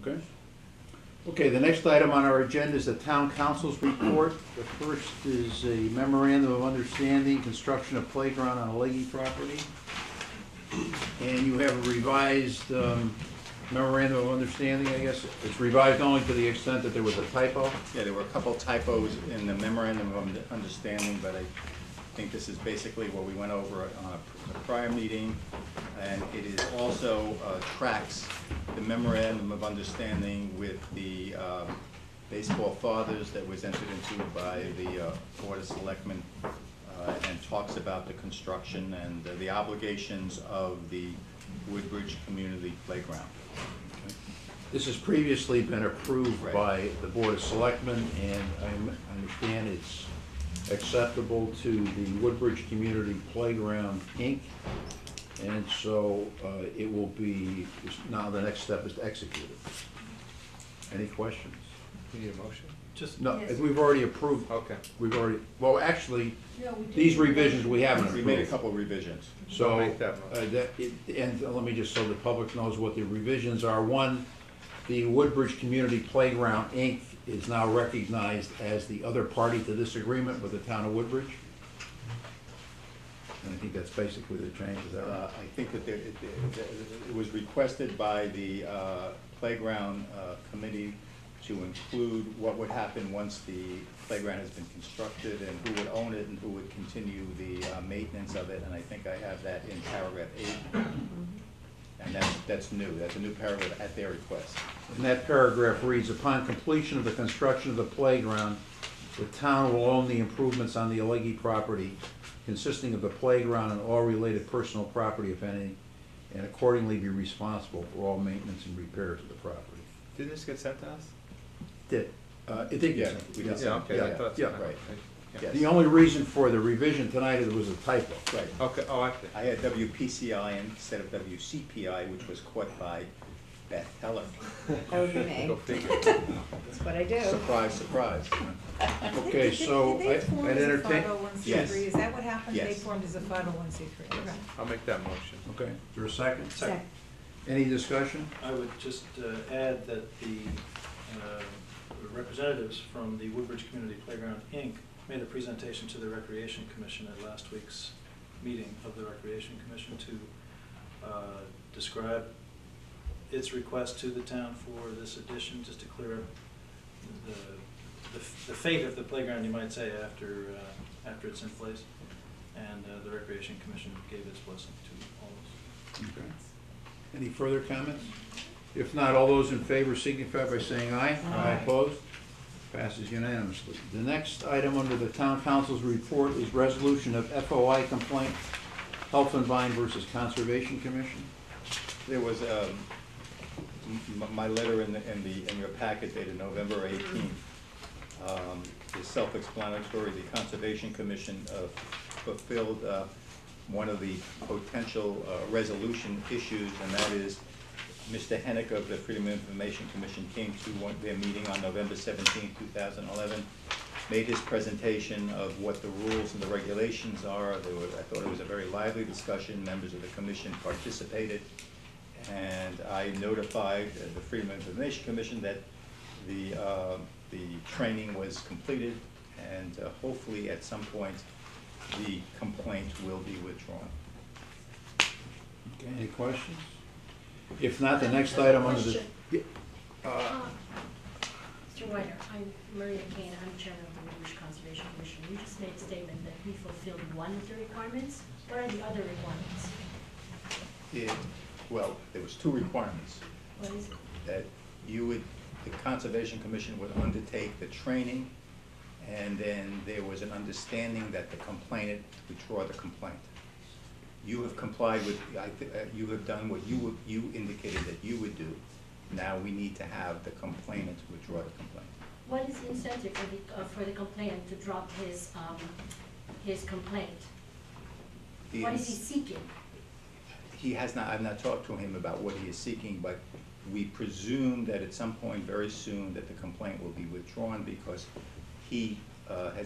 Okay. Okay, the next item on our agenda is the town council's report. The first is a memorandum of understanding, construction of playground on Alegi property. And you have a revised memorandum of understanding, I guess. It's revised only to the extent that there was a typo. Yeah, there were a couple typos in the memorandum of understanding, but I think this is basically what we went over on a prior meeting. And it is also tracks the memorandum of understanding with the baseball fathers that was entered into by the Board of Selectmen, and talks about the construction and the obligations of the Woodbridge Community Playground. This has previously been approved Right. by the Board of Selectmen, and I understand it's acceptable to the Woodbridge Community Playground, Inc. And so it will be, now the next step is to execute it. Any questions? You need a motion? Just, No, Yes. we've already approved. Okay. We've already, well, actually, no, we did. these revisions we haven't We made a approved. couple of revisions. So, I'll make that and let me just, so the public knows what the revisions are. One, the Woodbridge Community Playground, Inc. is now recognized as the other party to this agreement with the town of Woodbridge. And I think that's basically the change, is that right? I think that it was requested by the playground committee to include what would happen once the playground has been constructed and who would own it and who would continue the maintenance of it. And I think I have that in paragraph 8. And that's new. That's a new paragraph at their request. And that paragraph reads, upon completion of the construction of the playground, the town will own the improvements on the Alegi property, consisting of the playground and all related personal property, if any, and accordingly be responsible for all maintenance and repairs of the property. Did this get sent to us? It did, Yeah, yes. we did. Yeah, okay, I thought so. Yeah. Right. Yes. The only reason for the revision tonight is there was a typo. Right. Okay, oh, I see. I had WPCI instead of WCPI, which was caught by Beth Heller. That would be me. Go figure. That's what I do. Surprise, surprise. Okay, so Did they form I'd as a entertain. 501c3? Yes. Is that what happened? They Yes. formed as a 501c3. Okay. I'll make that motion. Okay, is there a second? Second. Any discussion? I would just add that the representatives from the Woodbridge Community Playground, Inc. made a presentation to the Recreation Commission at last week's meeting of the Recreation Commission to describe its request to the town for this addition, just to clear up the fate of the playground, you might say, after it's in place. And the Recreation Commission gave its blessing to all this. Okay. Any further comments? If not, all those in favor signify by saying aye. Aye. Opposed? Passes unanimously. The next item under the town council's report is resolution of FOI complaint, Health and Vine versus Conservation Commission. There was my letter in your packet dated November 18th. Is self-explanatory. The Conservation Commission fulfilled one of the potential resolution issues, and that is Mr. Hennick of the Freedom of Information Commission came to their meeting on November 17, 2011, made his presentation of what the rules and the regulations are. I thought it was a very lively discussion. Members of the commission participated, and I notified the Freedom of Information Commission that the training was completed, and hopefully at some point the complaint will be withdrawn. Okay, any questions? If not, the next item under the... Mr. Weiner, I'm Maria Kane, I'm chairman of the Woodbridge Conservation Commission. You just made a statement that we fulfilled one of the requirements. What are the other requirements? Well, there was 2 requirements. What is it? That the Conservation Commission would undertake the training, and then there was an understanding that the complainant would withdraw the complaint. You have complied with, you have done what you indicated that you would do. Now we need to have the complainant withdraw the complaint. What is the incentive for the complainant to drop his complaint? What is he seeking? He has not, I've not talked to him about what he is seeking, but we presume that at some point very soon that the complaint will be withdrawn, because he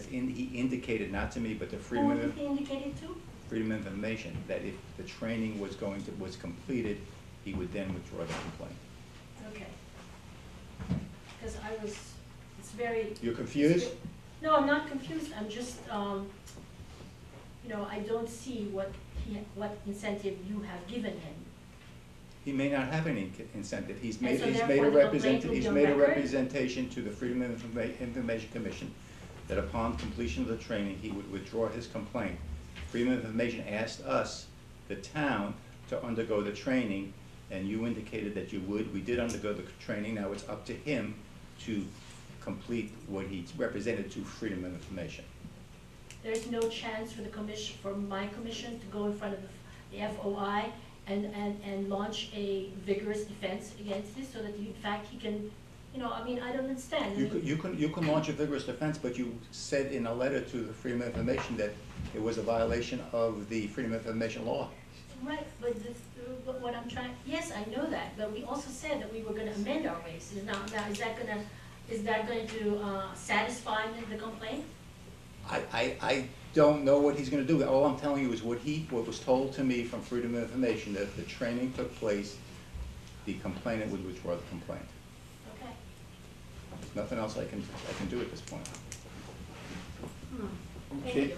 he indicated, not to me, but the Who did he indicate it to? Freedom of Information, that if the training was completed, he would then withdraw the complaint. Okay. very. You're confused? No, I'm not confused, I'm just, you know, I don't see what incentive you have given him. He may not have any incentive. He's And made, so he's therefore made a the complaint will be he's on made a record? representation to the Freedom of Information Commission that upon completion of the training, he would withdraw his complaint. Freedom of Information asked us, the town, to undergo the training, and you indicated that you would. We did undergo the training. Now it's up to him to complete what he represented to Freedom of Information. There's no chance for the commission, for my commission to go in front of the FOI and launch a vigorous defense against this, so that in fact he can, you know, I mean, I don't understand. I mean, You can launch a vigorous defense, but you said in a letter to the Freedom of Information that it was a violation of the Freedom of Information law. Right, but what I'm trying, yes, I know that, but we also said that we were gonna amend our ways. Now, is that going to satisfy the complaint? I don't know what he's gonna do. All I'm telling you is what was told to me from Freedom of Information, that if the training took place, the complainant would withdraw the complaint. Okay. There's nothing else I can do at this point. Thank Okay. you.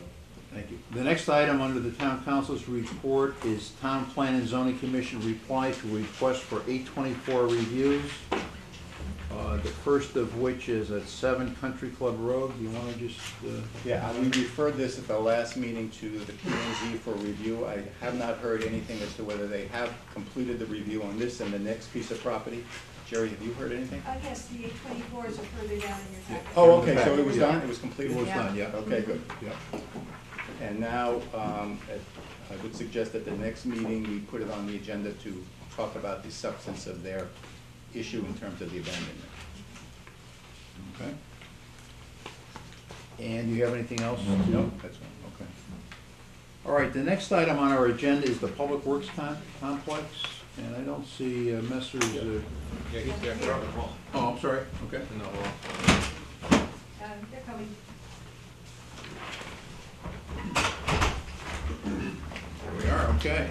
Thank you. The next item under the town council's report is Town Plan and Zoning Commission reply to request for 824 reviews. The first of which is at 7 Country Club Road. Do you want to just? Yeah, we referred this at the last meeting to the P&Z for review. I have not heard anything as to whether they have completed the review on this and the next piece of property. Jerry, have you heard anything? Yes, the 824s are further down in your packet. Oh, okay, so it was done, it was completed? It was done, yeah. Okay, good. Yeah. And now, I would suggest that the next meeting, we put it on the agenda to talk about the substance of their issue in terms of the abandonment. Okay. And do you have anything else? No, that's one, okay. All right, the next item on our agenda is the Public Works Complex, and I don't see Messrs. Yeah, he's there. Oh, I'm sorry, okay. No, well, They're coming. There we are, okay.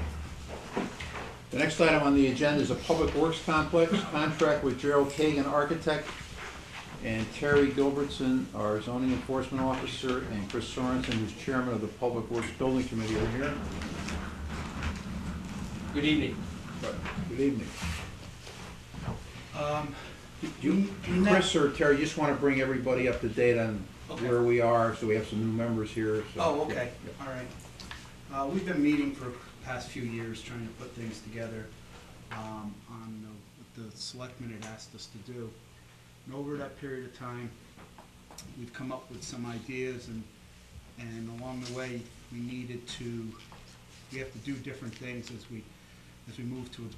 The next item on the agenda is a Public Works Complex contract with Gerald Kagan, architect, and Terry Gilbertson, our zoning enforcement officer, and Chris Sorensen, who's chairman of the Public Works Building Committee, are here. Good evening. Good evening. Chris or Terry, you just want to bring everybody up to date on where we are, so we have some new members here. So, Oh, okay, yeah. all right. We've been meeting for the past few years, trying to put things together on what the selectmen had asked us to do. And over that period of time, we've come up with some ideas, and along the way, we have to do different things as we move to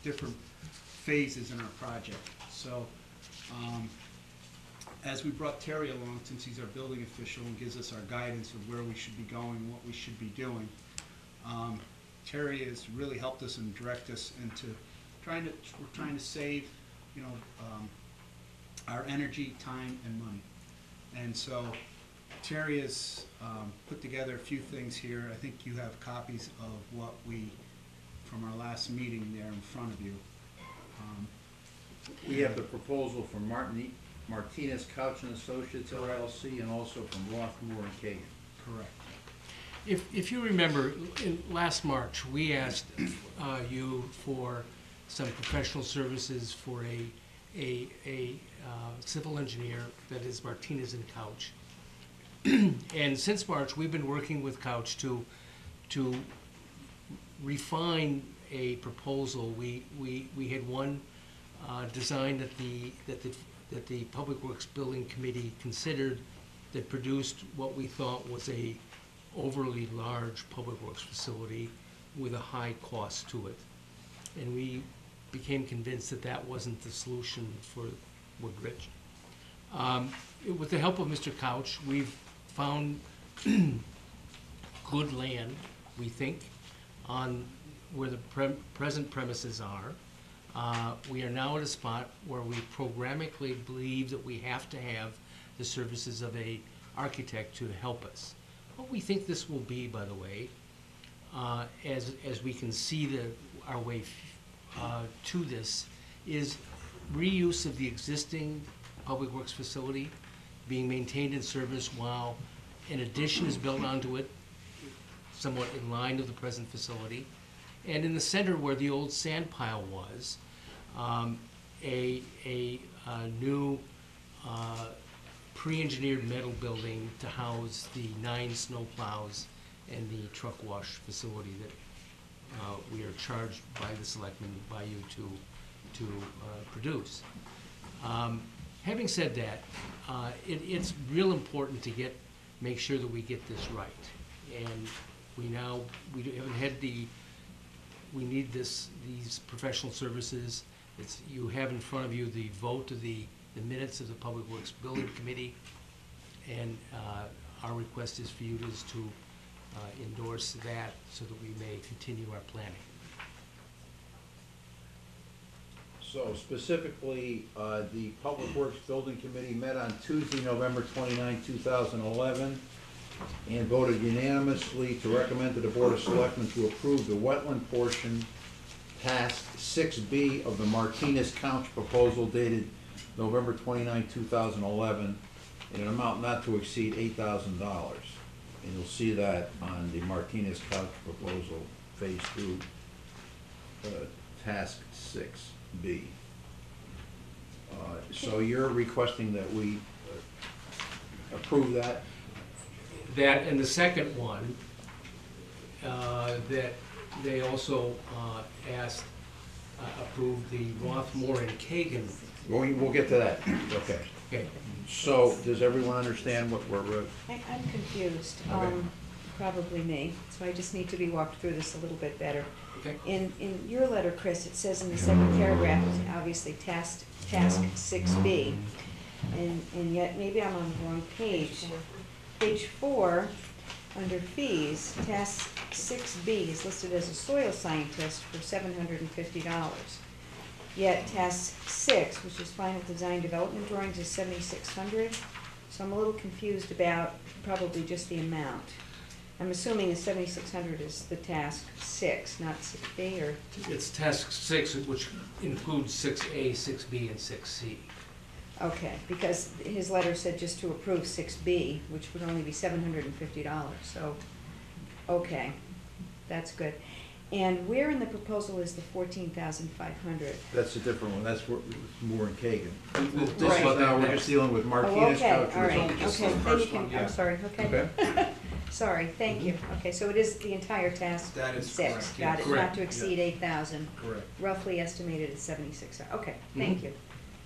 different phases in our project. So, as we brought Terry along, since he's our building official and gives us our guidance of where we should be going, what we should be doing, Terry has really helped us and direct us into we're trying to save, our energy, time, and money. And so Terry has put together a few things here. I think you have copies of what from our last meeting there in front of you. We have the proposal from Martinez Couch and Associates LLC, and also from Rothmore and Kagan. Correct. If you remember, last March, we asked you for some professional services for a civil engineer, that is Martinez and Couch. And since March, we've been working with Couch to refine a proposal. We had one design that the Public Works Building Committee considered, that produced what we thought was a overly large public works facility with a high cost to it. And we became convinced that that wasn't the solution for Woodridge. With the help of Mr. Couch, we've found good land, we think, on where the present premises are. We are now at a spot where we programmatically believe that we have to have the services of an architect to help us. What we think this will be, by the way, as we can see our way to this, is reuse of the existing Public Works facility being maintained and serviced while an addition is built onto it, somewhat in line with the present facility. And in the center where the old sand pile was, a new pre-engineered metal building to house the 9 snow plows and the truck wash facility that we are charged by the selectmen, by you to produce. Having said that, it's real important to make sure that we get this right. And we haven't had we need these professional services. You have in front of you the vote of the minutes of the Public Works Building Committee, and our request is for you to endorse that so that we may continue our planning. So specifically, the Public Works Building Committee met on Tuesday, November 29, 2011, and voted unanimously to recommend to the Board of Selectmen to approve the wetland portion, Task 6B of the Martinez Couch proposal dated November 29, 2011, in an amount not to exceed $8,000. And you'll see that on the Martinez Couch proposal, Phase 2, Task 6B. So you're requesting that we approve that? That, and the second one, that they also asked, approved the Rothmore and Kagan. We'll get to that, okay. Okay. So, does everyone understand what we're, I'm confused, Okay. Probably me, so I just need to be walked through this a little bit better. Okay. In your letter, Chris, it says in the second paragraph, obviously task 6B, and yet maybe I'm on the wrong page. Page 4, under fees, task 6B is listed as a soil scientist for $750. Yet task 6, which is final design development drawings, is $7,600. So I'm a little confused about probably just the amount. I'm assuming the $7,600 is the task 6, not 6B, or? It's task 6, which includes 6A, 6B, and 6C. Okay, because his letter said just to approve 6B, which would only be $750, so, okay, that's good. And where in the proposal is the $14,500? that's a different one, that's Moore and Kagan. This Right. is now, we're just dealing with Oh, Martinez okay, Couch. all right, results. Just okay, the then you first can, one, yeah. I'm sorry, okay. Okay. Sorry, thank you. Okay, so it is the entire task That is 6, correct, got yes. it, not Correct, to exceed 8,000, Correct. roughly estimated at 76. Okay, thank you.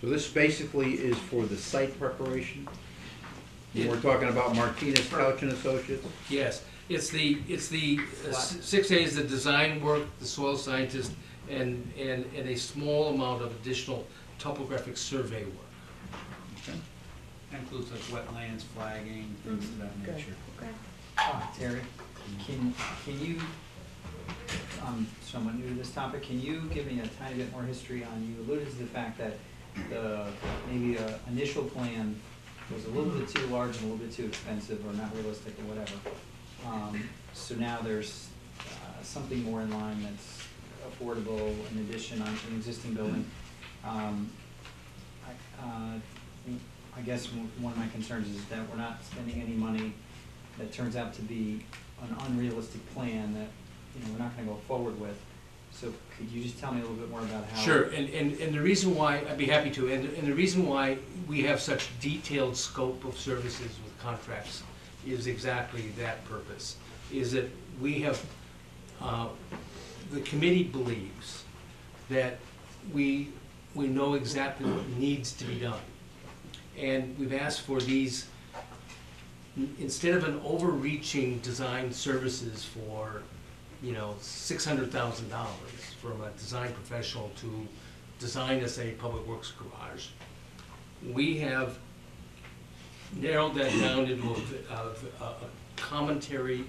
So this basically is for the site preparation? Yeah. We're talking about Martinez Couch and Associates? Yes, it's the 6A is the design work, the soil scientist, and a small amount of additional topographic survey work. Okay. That includes like wetlands, flagging, things of that Good, nature. okay. Terry, can you, I'm somewhat new to this topic, can you give me a tiny bit more history on, you alluded to the fact that the, maybe a initial plan was a little bit too large and a little bit too expensive or not realistic or whatever. So now there's something more in line that's affordable in addition on an existing building. I guess one of my concerns is that we're not spending any money that turns out to be an unrealistic plan that, you know, we're not gonna go forward with. So could you just tell me a little bit more about how? Sure, and the reason why, I'd be happy to, and the reason why we have such detailed scope of services with contracts is exactly that purpose, is that we have, the committee believes that we know exactly what needs to be done. And we've asked for these, instead of an overreaching design services for, you know, $600,000 from a design professional to design us a public works garage, we have narrowed that down into a commentary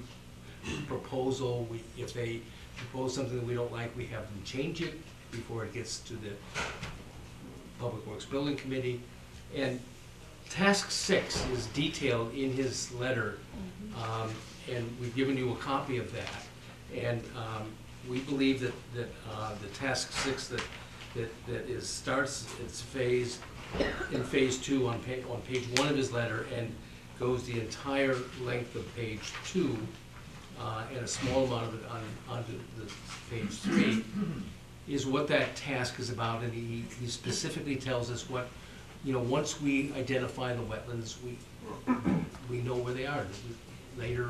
proposal. If they propose something that we don't like, we have them change it before it gets to the Public Works Building Committee. And Task 6 is detailed in his letter, and we've given you a copy of that. And we believe that the Task 6 that that starts its phase, in phase 2 on page 1 of his letter and goes the entire length of page 2, and a small amount of it onto the page 3, is what that task is about, and he specifically tells us what, once we identify the wetlands, we know where they are. Later,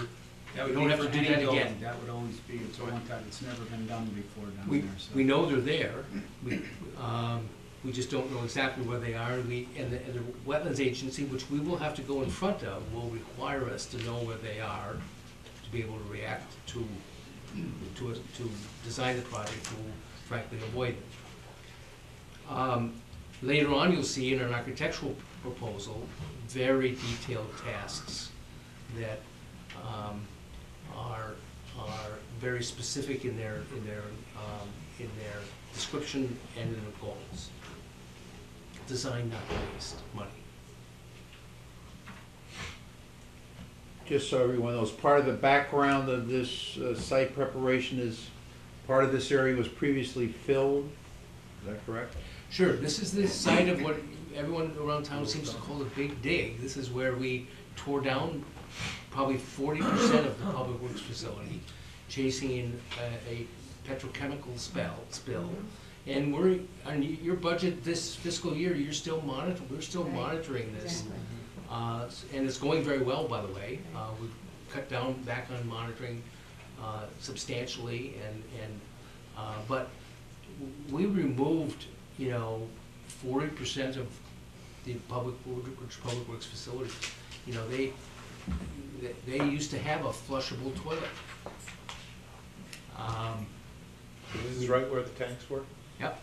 That we would don't be have to for do any that building. again. That would always be, it's a one-time, it's never been done before down We, there, so. we know they're there, we just don't know exactly where they are, and the Wetlands Agency, which we will have to go in front of, will require us to know where they are, to be able to react to design the project to frankly avoid it. Later on, you'll see in an architectural proposal, very detailed tasks that are very specific in their description and in their goals. Design not to waste money. Just so everyone knows, part of the background of this site preparation is, part of this area was previously filled, is that correct? Sure, this is the site of what everyone around town seems to call a big dig. This is where we tore down probably 40% of the public works facility, chasing a petrochemical spill. And on your budget this fiscal year, we're still monitoring this. Exactly. And it's going very well, by the way. We've cut back on monitoring substantially, but we removed 40% of the public works facilities. They used to have a flushable toilet. This is right where the tanks were? Yep.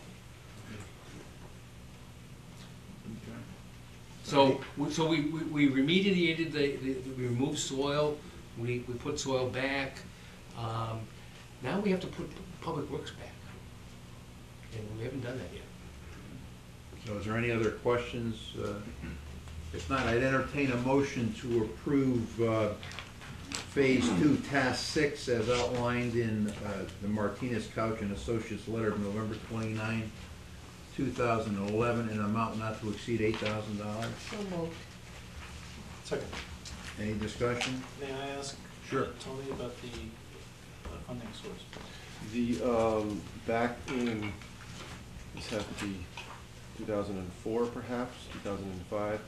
So we remediated we removed soil, we put soil back. Now we have to put public works back. And we haven't done that yet. So is there any other questions? If not, I'd entertain a motion to approve Phase 2, Task 6, as outlined in the Martinez Couch and Associates letter of November 29, 2011, in an amount not to exceed $8,000. So moved. Second. Any discussion? May I ask? Sure. Tony, about the funding source? Back in, this had to be 2004 perhaps, 2005,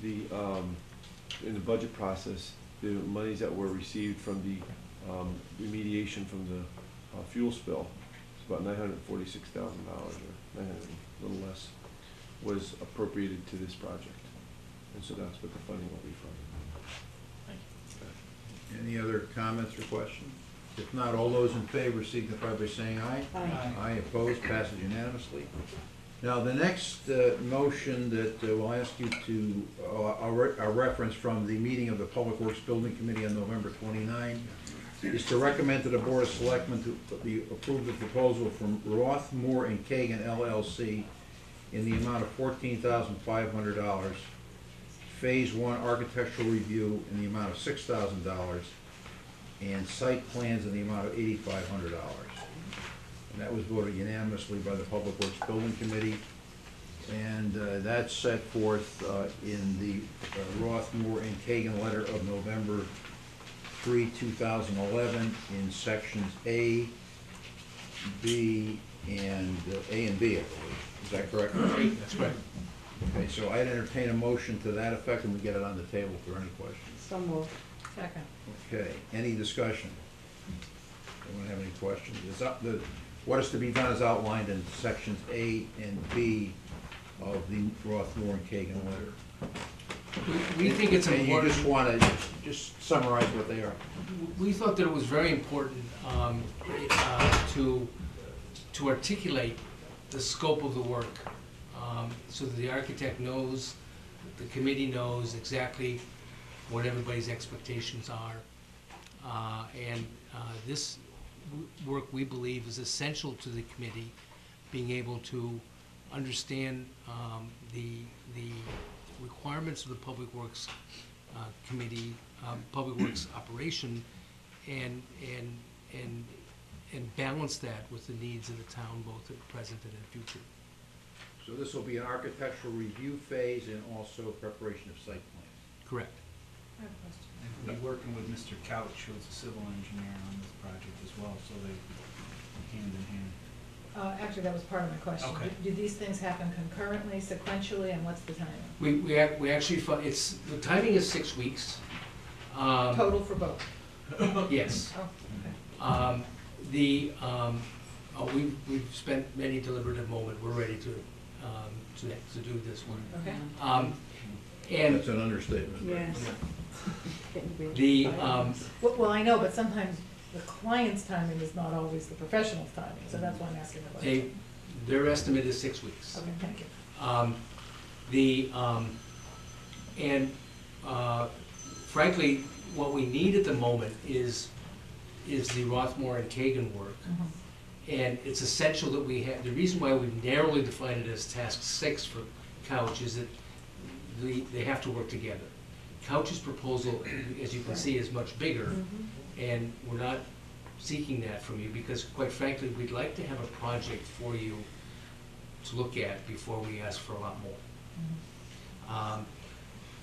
in the budget process, the monies that were received from the remediation from the fuel spill, it's about $946,000, or 900, a little less, was appropriated to this project. And so that's what the funding will be from. Thank you. Any other comments or questions? If not, all those in favor signify by saying aye. Aye. Aye, opposed, passes unanimously. Now, the next motion that we'll ask you to, a reference from the meeting of the Public Works Building Committee on November 29, is to recommend to the Board of Selectmen to approve the proposal from Roth, Moore, and Kagan LLC in the amount of $14,500, Phase 1 architectural review in the amount of $6,000, and site plans in the amount of $8,500. And that was voted unanimously by the Public Works Building Committee. And that's set forth in the Roth, Moore, and Kagan letter of November 3, 2011, in sections A, B, and A and B, I believe. Is that correct? That's correct. Okay, so I'd entertain a motion to that effect, and we get it on the table for any questions. So moved. Second. Okay, any discussion? Anyone have any questions? What is to be done is outlined in sections A and B of the Roth, Moore, and Kagan letter. We think it's And you important. just want to just summarize what they are. We thought that it was very important to articulate the scope of the work, so that the architect knows, the committee knows exactly what everybody's expectations are. And this work, we believe, is essential to the committee being able to understand the requirements of the Public Works Committee, Public Works operation, and balance that with the needs of the town, both at present and in the future. So this will be an architectural review phase and also preparation of site plans. Correct. I have a question. And we're working with Mr. Couch, who's a civil engineer on this project as well, so they hand in hand. Actually, that was part of my question. Okay. Do these things happen concurrently, sequentially, and what's the timing? We actually, the timing is 6 weeks. Total for both? Yes. Oh, okay. We've spent many deliberative moments, we're ready to do this one. Okay. And That's an understatement. Yes. the, Well, I know, but sometimes the client's timing is not always the professional's timing, so that's why I'm asking the question. their estimate is 6 weeks. Okay, thank you. Frankly, what we need at the moment is the Rothmore and Kagan work. And it's essential that we have, the reason why we've narrowly defined it as task 6 for Couch is that they have to work together. Couch's proposal, as you can see, is much bigger, and we're not seeking that from you because, quite frankly, we'd like to have a project for you to look at before we ask for a lot more.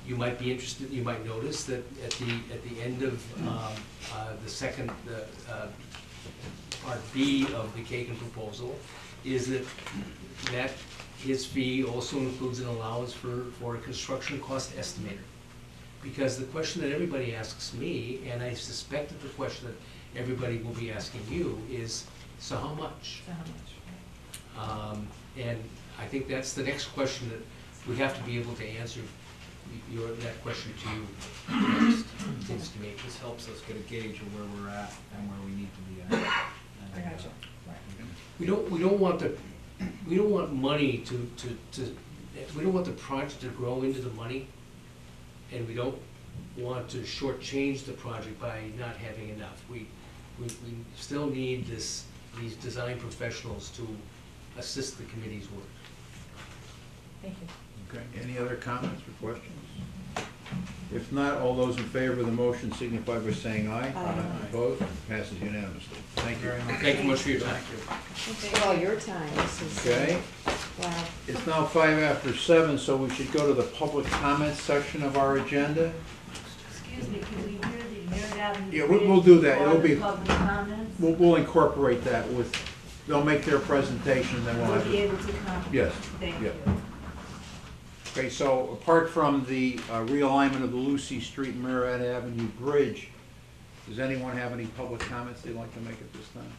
You might be interested, you might notice that at the end of part B of the Kagan proposal is that his fee also includes an allowance for a construction cost estimator. Because the question that everybody asks me, and I suspect that the question that everybody will be asking you is, so how much? So how much? And I think that's the next question that we have to be able to answer that question to you next, it seems to me. This helps us get a gauge of where we're at and where we need to be at. I got you. Right. We don't want money we don't want the project to grow into the money, and we don't want to shortchange the project by not having enough. We still need these design professionals to assist the committee's work. Thank you. Okay, any other comments or questions? If not, all those in favor of the motion signify by saying aye. Aye. Opposed? Passes unanimously. Thank you. Thank you much for your time. Thanks for all your time. This is, Okay, wow. it's now 7:05, so we should go to the public comment section of our agenda. Excuse me, can we hear the Merritt Avenue? Yeah, we'll do that. Bridge It'll for be- the public comments? We'll incorporate that with, they'll make their presentation, then we'll We'll have be it. able to comment? Yes, Thank yeah. you. Okay, so apart from the realignment of the Lucy Street and Merritt Avenue Bridge, does anyone have any public comments they'd like to make at this time?